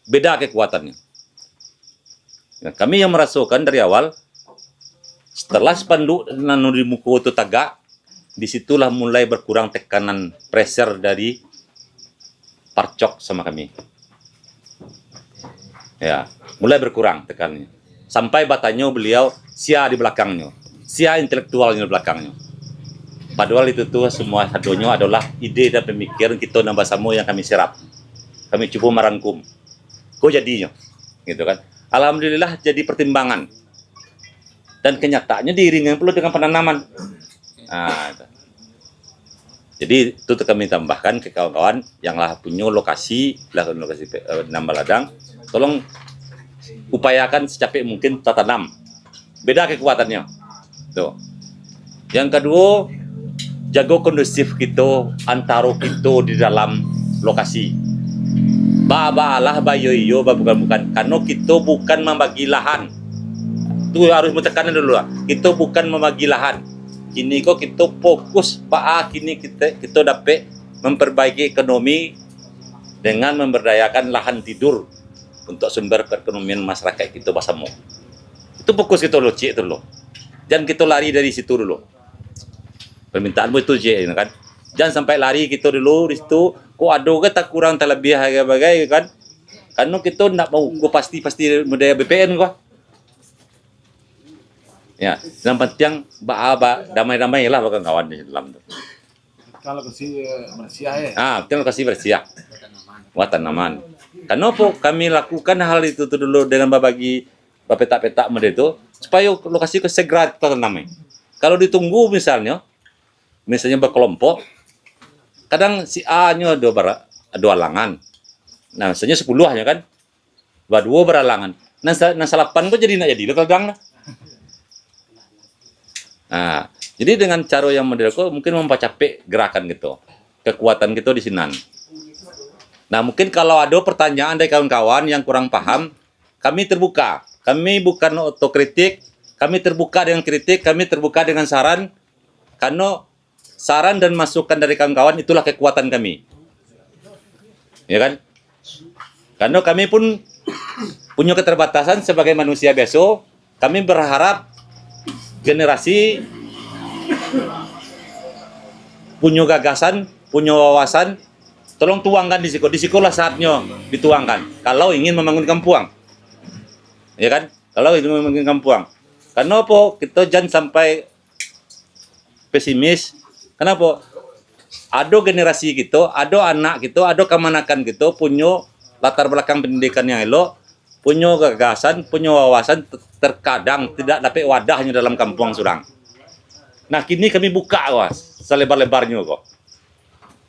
beda kekuatannya. Nah, kami yang merasakan dari awal, setelah spanduk nanu di muka itu tegak, disitulah mulai berkurang tekanan pressure dari Parcok sama kami. Ya, mulai berkurang tekanannya. Sampai batanya beliau sia di belakangnya, sia intelektualnya di belakangnya. Padahal itu tuh semua hadonya adalah ide dan pemikiran kita nambah sama yang kami serap. Kami coba merangkum. Kok jadinya, gitu kan? Alhamdulillah jadi pertimbangan. Dan kenyataannya diiringi perlu dengan penanaman. Nah, itu. Jadi itu kami tambahkan ke kawan-kawan yang lah punya lokasi nambah ladang, tolong upayakan secapek mungkin tanam. Beda kekuatannya. Tuh. Yang kedua, jaga kondusif kita antara kita di dalam lokasi. Ba-ba-alah bayo-yo bukan karena kita bukan membagi lahan. Itu harus menekankan dulu lah. Kita bukan membagi lahan. Kini kok kita fokus kini kita dapat memperbaiki ekonomi dengan memberdayakan lahan tidur untuk sumber perekonomian masyarakat kita bersama. Itu fokus kita dulu, cik itu dulu. Jangan kita lari dari situ dulu. Permintaanmu itu cik, kan? Jangan sampai lari kita dulu di situ. Kok ada ke tak kurang terlebih bagai kan? Karena kita nak mau pasti budaya BPN kok. Ya, yang penting damai-damai lah kawan-kawan di dalam tu. Kalau kasih bersiah ya. Betul kasih bersiah. Buat tanaman. Kenapa kami lakukan hal itu dulu dengan berbagi petak-petak mereka itu supaya lokasi segera kita tanam. Kalau ditunggu misalnya berkelompok, kadang si A-nya ada halangan. Nah, misalnya 10 hanya kan. Dua beralangan. Nah, salapan kok jadi nak jadi kadang lah. Nah, jadi dengan cara yang model kok mungkin mempercepat gerakan gitu. Kekuatan gitu di sini. Nah, mungkin kalau ada pertanyaan dari kawan-kawan yang kurang paham, kami terbuka. Kami bukan otokritik, kami terbuka dengan kritik, kami terbuka dengan saran. Karena saran dan masukan dari kawan-kawan itulah kekuatan kami. Ya kan? Karena kami pun punya keterbatasan sebagai manusia biasa, kami berharap generasi punya gagasan, punya wawasan, tolong tuangkan di situ. Di situlah saatnya dituangkan. Kalau ingin membangun kampung, ya kan? Kalau ingin membangun kampung, karena apa? Kita jangan sampai pesimis. Kenapa? Ada generasi kita, ada anak kita, ada kemanakan kita punya latar belakang pendidikan yang elok, punya gagasan, punya wawasan, terkadang tidak dapat wadahnya dalam kampung surang. Nah, kini kami buka selebar-lebarnya kok.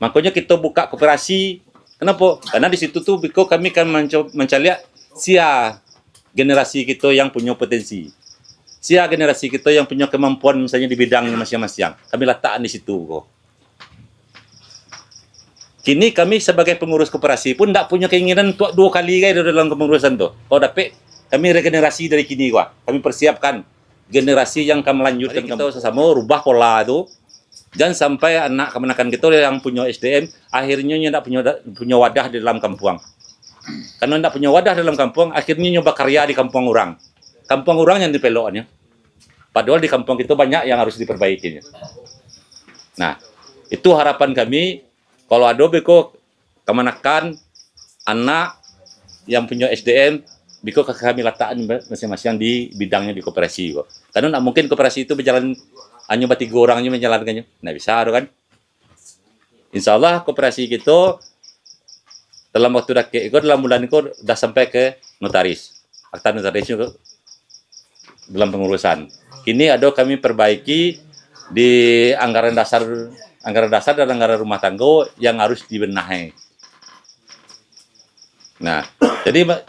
Makanya kita buka koperasi. Kenapa? Karena di situ tuh kami kan mencari sia generasi kita yang punya potensi. Sia generasi kita yang punya kemampuan misalnya di bidangnya masing-masing. Kami letakkan di situ kok. Kini kami sebagai pengurus koperasi pun tidak punya keinginan untuk 2 kali dalam kepengurusan tuh. Kalau dapat kami regenerasi dari kini kok. Kami persiapkan generasi yang akan melanjutkan kita sesama rubah pola itu. Jangan sampai anak kemenakan kita yang punya SDM akhirnya tidak punya wadah di dalam kampung. Karena tidak punya wadah dalam kampung, akhirnya nyoba karya di kampung orang. Kampung orang yang dipeloknya. Padahal di kampung kita banyak yang harus diperbaikinya. Nah, itu harapan kami. Kalau ada beko kemenakan anak yang punya SDM, beko kami letakkan masing-masing di bidangnya di koperasi kok. Karena tidak mungkin koperasi itu berjalan hanya 3 orangnya menjalankannya. Nah, bisa kan? Insya Allah koperasi kita dalam waktu dalam bulan itu sudah sampai ke notaris. Akta notarisnya dalam pengurusan. Kini ada kami perbaiki di anggaran dasar dan anggaran rumah tangga yang harus dibenahi. Nah, jadi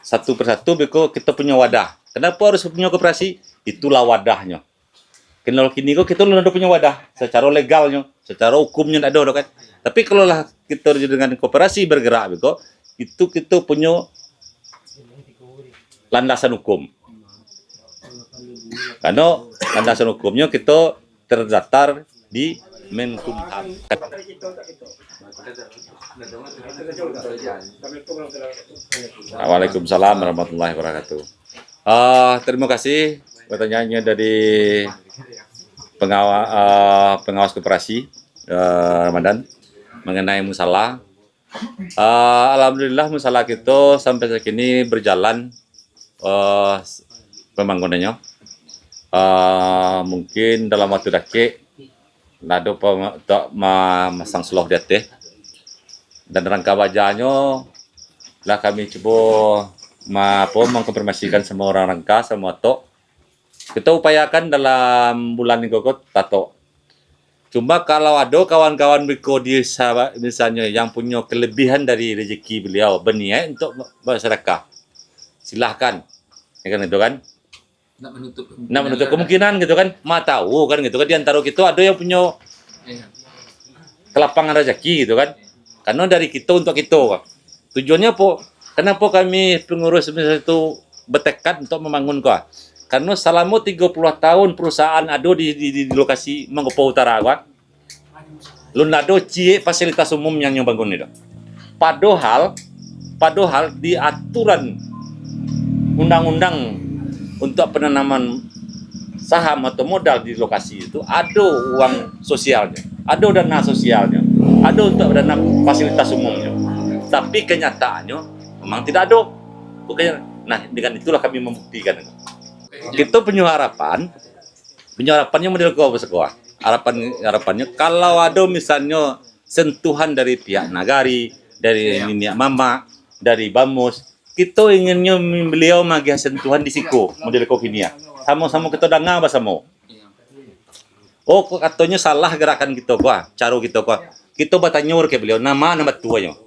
satu persatu kita punya wadah. Kenapa harus punya koperasi? Itulah wadahnya. Kalau kini kita udah punya wadah secara legalnya, secara hukumnya ada kan. Tapi kalau lah kita dengan koperasi bergerak itu kita punya landasan hukum. Karena landasan hukumnya kita terdaftar di Menkumham. Waalaikumsalam warahmatullahi wabarakatuh. Terima kasih pertanyaannya dari pengawas koperasi Ramadan mengenai musalah. Alhamdulillah musalah kita sampai saat ini berjalan pembangunannya. Mungkin dalam waktu dekat nado untuk memasang sloh di atas dan rangka wajahnya lah kami coba mengkonfirmasikan semua orang rangka semua tok kita upayakan dalam bulan ini kok tato. Cuma kalau ada kawan-kawan biko di misalnya yang punya kelebihan dari rezeki beliau berniat untuk bersedekah, silahkan, ya kan itu kan? Nak menutup kemungkinan gitu kan? Ma tahu kan gitu kan? Di antara kita ada yang punya kelapangan rezeki gitu kan? Karena dari kita untuk kita. Tujuannya apa? Kenapa kami pengurus misalnya itu bertekad untuk membangun kau? Karena selama 30 tahun perusahaan ada di lokasi Mangkupo Utara kan? Lu nado cie fasilitas umum yang bangun itu. Padahal di aturan undang-undang untuk penanaman saham atau modal di lokasi itu ada uang sosialnya, ada dana sosialnya, ada untuk dana fasilitas umumnya. Tapi kenyataannya memang tidak ada. Bukannya, nah dengan itulah kami membuktikan. Kita punya harapannya model sekolah. Harapannya kalau ada misalnya sentuhan dari pihak nagari, dari Niniak Mama, dari Bamus, kita inginnya beliau magi sentuhan di siko model kopinia. Sama-sama kita dengar bersama. Oh, katanya salah gerakan kita kok, cara kita kok. Kita bertanya ke beliau nama tuanya.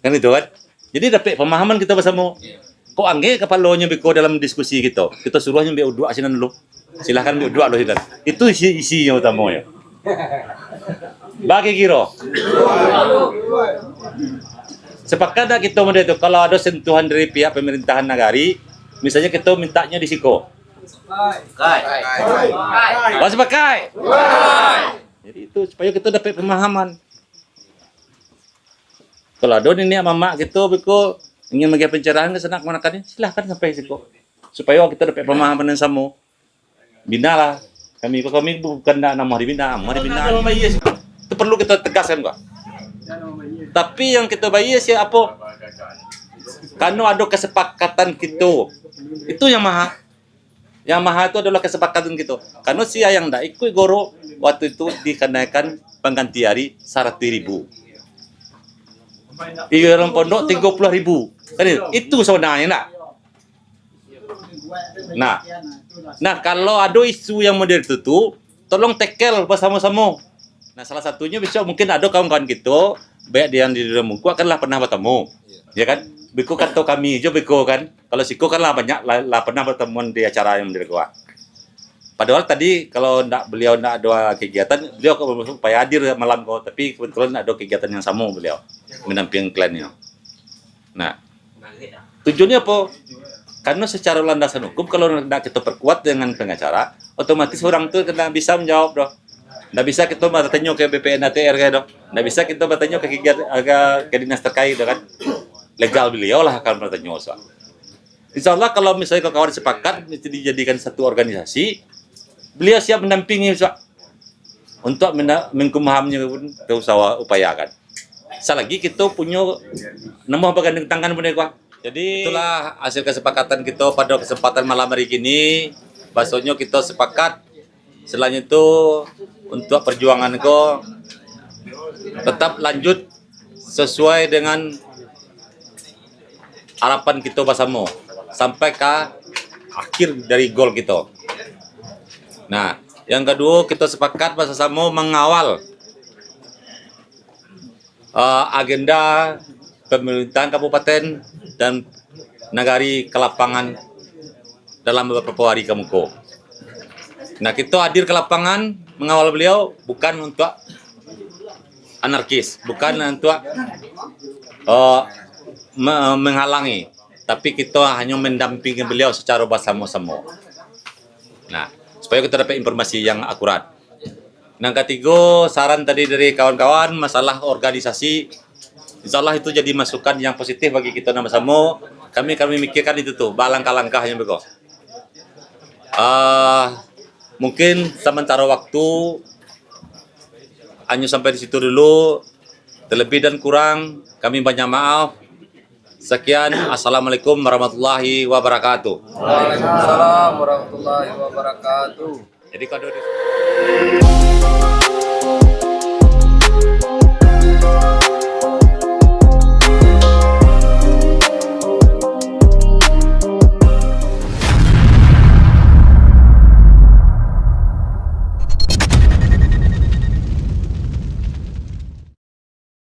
Kan itu kan? Jadi dapat pemahaman kita bersama. Kok angge kepalanya biko dalam diskusi kita. Kita suruhnya biar dua asinan dulu. Silahkan biar dua loh. Itu isinya utamanya. Bagi kiro. Sepakat tak kita model itu kalau ada sentuhan dari pihak pemerintahan nagari, misalnya kita mintanya di siko. Wah sepakai. Jadi itu supaya kita dapat pemahaman. Kalau ada ini mama gitu, biko ingin bagi pencerahan ke sana kemana-mana, silahkan sampai siko. Supaya kita dapat pemahaman yang sama. Bina lah. Kami bukan nak mau dibina, itu perlu kita tegaskan kok. Tapi yang kita bayar sih apa? Karena ada kesepakatan kita. Itu yang maha. Yang maha itu adalah kesepakatan kita. Karena si yang tidak ikut goro waktu itu dikenakan pengganti hari 100.000. Di dalam pondok 30.000. Kan itu sebenarnya nak. Nah kalau ada isu yang model itu tolong tackle bersama-sama. Nah salah satunya bisa mungkin ada kawan-kawan kita baik yang di dalam muka kan lah pernah bertemu, ya kan? Biko kan tahu kami juga biko kan. Kalau siko kan lah banyak lah pernah bertemu di acara yang berkuah. Padahal tadi kalau beliau nak ada kegiatan, beliau supaya hadir malam kau. Tapi kebetulan ada kegiatan yang sama beliau mendampingi kliennya. Nah tujuannya apa? Karena secara landasan hukum kalau nak kita perkuat dengan pengacara, otomatis orang itu kena bisa menjawab dong. Nggak bisa kita bertanya ke BPN ATR kayak dong. Nggak bisa kita bertanya ke dinas terkait kan. Legal beliau lah akan bertanya soal. Insya Allah kalau misalnya kawan sepakat mesti dijadikan satu organisasi, beliau siap mendampingi soal. Untuk menkumhamnya pun kita upayakan. Selagi kita punya nama bergandeng tangan benda. Jadi itulah hasil kesepakatan kita pada kesempatan malam hari ini. Bahasanya kita sepakat selain itu untuk perjuangan kau tetap lanjut sesuai dengan harapan kita bersama sampai ke akhir dari gol kita. Nah, yang kedua kita sepakat bersama mengawal agenda pemerintahan kabupaten dan nagari ke lapangan dalam beberapa hari kemudian. Nah, kita hadir ke lapangan mengawal beliau bukan untuk anarkis, bukan untuk menghalangi, tapi kita hanya mendampingi beliau secara bersama-sama. Nah, supaya kita dapat informasi yang akurat. Yang ketiga, saran tadi dari kawan-kawan masalah organisasi. Insya Allah itu jadi masukan yang positif bagi kita sama-sama. Kami mikirkan itu tuh, langkah-langkahnya begitu. Mungkin sementara waktu hanya sampai di situ dulu. Terlebih dan kurang, kami banyak maaf. Sekian, assalamualaikum warahmatullahi wabarakatuh. Waalaikumsalam warahmatullahi wabarakatuh. Jadi kalau